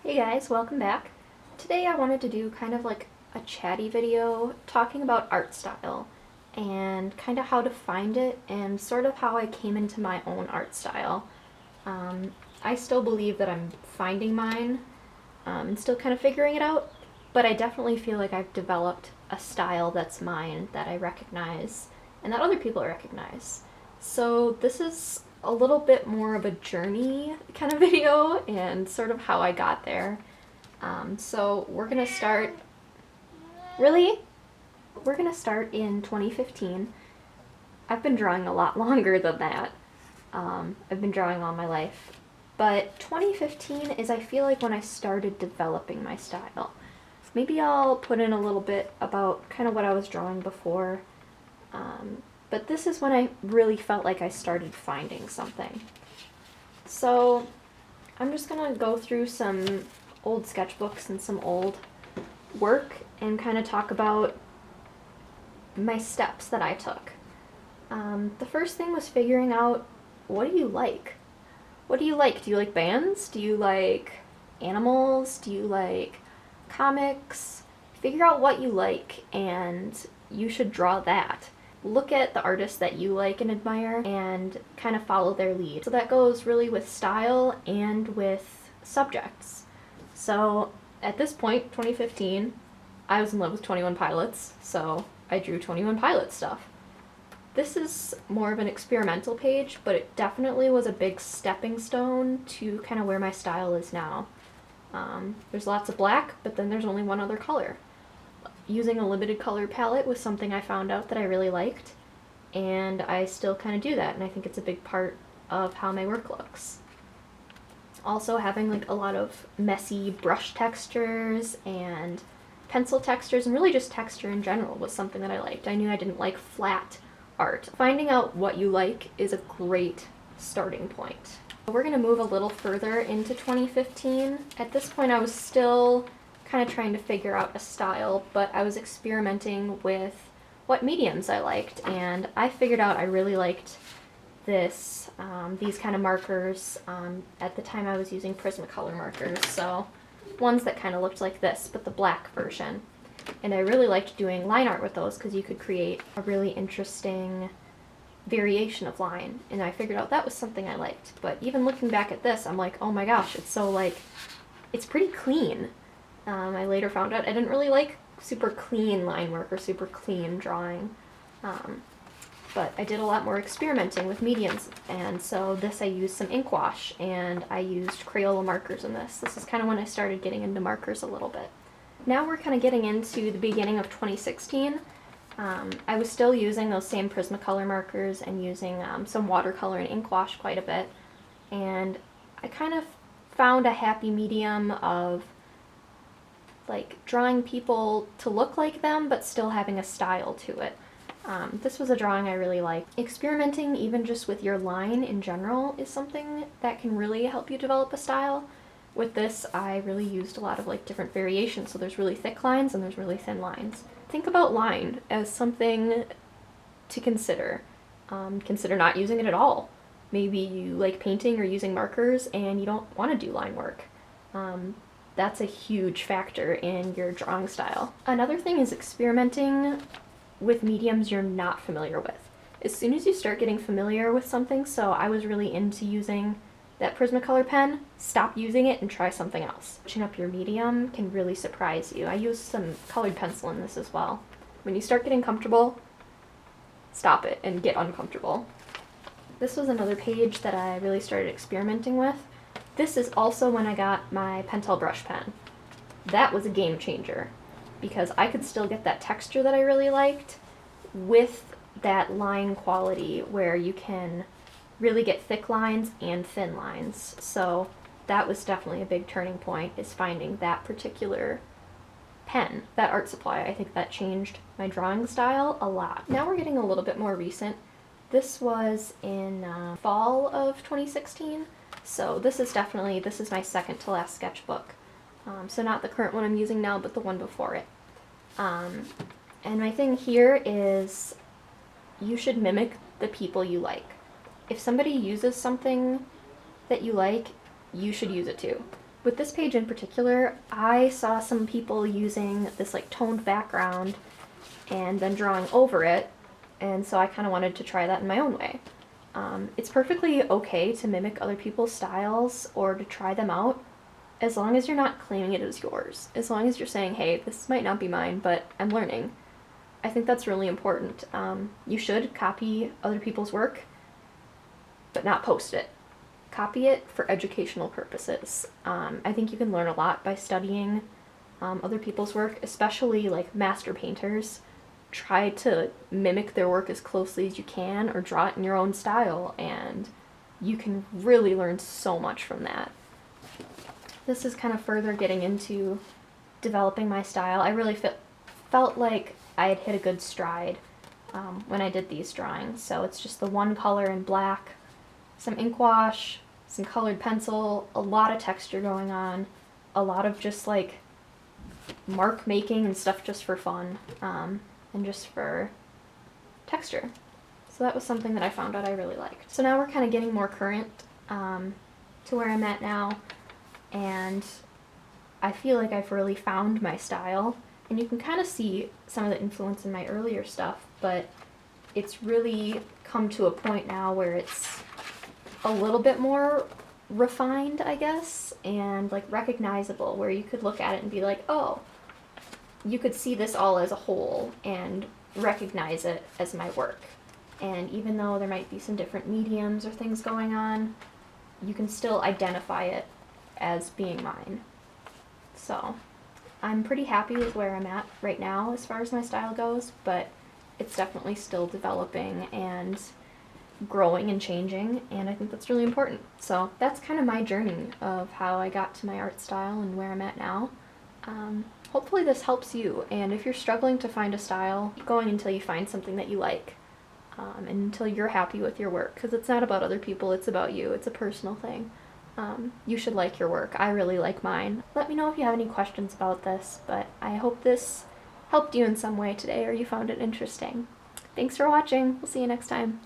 Hey guys, welcome back. Today I wanted to do kind of like a chatty video talking about art style and kind of how to find it and sort of how I came into my own art style. I still believe that I'm finding mine and still kind of figuring it out, but I definitely feel like I've developed a style that's mine that I recognize and that other people recognize. So this is a little bit more of a journey kind of video and sort of how I got there. So we're gonna start, really? We're gonna start in 2015. I've been drawing a lot longer than that. I've been drawing all my life. But 2015 is, I feel like, when I started developing my style. Maybe I'll put in a little bit about kind of what I was drawing before. But this is when I really felt like I started finding something. So I'm just gonna go through some old sketchbooks and some old work and kind of talk about my steps that I took. The first thing was figuring out, what do you like? What do you like? Do you like bands? Do you like animals? Do you like comics? Figure out what you like and you should draw that. Look at the artists that you like and admire and kind of follow their lead. So that goes really with style and with subjects. So at this point, 2015, I was in love with 21 Pilots, so I drew 21 Pilots stuff. This is more of an experimental page, but it definitely was a big stepping stone to kind of where my style is now. There's lots of black, but then there's only one other color. Using a limited color palette was something I found out that I really liked, and I still kind of do that, and I think it's a big part of how my work looks. Also, having like a lot of messy brush textures and pencil textures and really just texture in general was something that I liked. I knew I didn't like flat art. Finding out what you like is a great starting point. We're going to move a little further into 2015. At this point I was still kind of trying to figure out a style, but I was experimenting with what mediums I liked, and I figured out I really liked these kind of markers. At the time I was using Prismacolor markers, so ones that kind of looked like this, but the black version. And I really liked doing line art with those because you could create a really interesting variation of line, and I figured out that was something I liked. But even looking back at this, I'm like, oh my gosh, it's so like, it's pretty clean. I later found out I didn't really like super clean line work or super clean drawing. But I did a lot more experimenting with mediums, and so this I used some ink wash, and I used Crayola markers in this. This is kind of when I started getting into markers a little bit. Now we're kind of getting into the beginning of 2016. I was still using those same Prismacolor markers and using some watercolor and ink wash quite a bit, and I kind of found a happy medium of like drawing people to look like them but still having a style to it. This was a drawing I really liked. Experimenting even just with your line in general is something that can really help you develop a style. With this, I really used a lot of like different variations, so there's really thick lines and there's really thin lines. Think about line as something to consider. Consider not using it at all. Maybe you like painting or using markers and you don't want to do line work. That's a huge factor in your drawing style. Another thing is experimenting with mediums you're not familiar with. As soon as you start getting familiar with something, so I was really into using that Prismacolor pen, stop using it and try something else. Switching up your medium can really surprise you. I used some colored pencil in this as well. When you start getting comfortable, stop it and get uncomfortable. This was another page that I really started experimenting with. This is also when I got my Pentel brush pen. That was a game changer because I could still get that texture that I really liked with that line quality where you can really get thick lines and thin lines. So that was definitely a big turning point, is finding that particular pen, that art supply. I think that changed my drawing style a lot. Now we're getting a little bit more recent. This was in fall of 2016. So this is my second to last sketchbook. So not the current one I'm using now, but the one before it. And my thing here is you should mimic the people you like. If somebody uses something that you like, you should use it too. With this page in particular, I saw some people using this like toned background and then drawing over it, and so I kind of wanted to try that in my own way. It's perfectly okay to mimic other people's styles or to try them out, as long as you're not claiming it as yours. As long as you're saying, hey, this might not be mine, but I'm learning. I think that's really important. You should copy other people's work, but not post it. Copy it for educational purposes. I think you can learn a lot by studying other people's work, especially like master painters. Try to mimic their work as closely as you can or draw it in your own style, and you can really learn so much from that. This is kind of further getting into developing my style. I really felt like I had hit a good stride when I did these drawings. So it's just the one color in black, some ink wash, some colored pencil, a lot of texture going on, a lot of just like mark making and stuff just for fun. And just for texture. So that was something that I found out I really liked. So now we're kind of getting more current to where I'm at now, and I feel like I've really found my style, and you can kind of see some of the influence in my earlier stuff, but it's really come to a point now where it's a little bit more refined, I guess, and like recognizable, where you could look at it and be like, oh, you could see this all as a whole and recognize it as my work. And even though there might be some different mediums or things going on, you can still identify it as being mine. So I'm pretty happy with where I'm at right now as far as my style goes, but it's definitely still developing and growing and changing, and I think that's really important. So that's kind of my journey of how I got to my art style and where I'm at now. Hopefully this helps you, and if you're struggling to find a style, keep going until you find something that you like, and until you're happy with your work, because it's not about other people, it's about you. It's a personal thing. You should like your work. I really like mine. Let me know if you have any questions about this, but I hope this helped you in some way today or you found it interesting. Thanks for watching. We'll see you next time.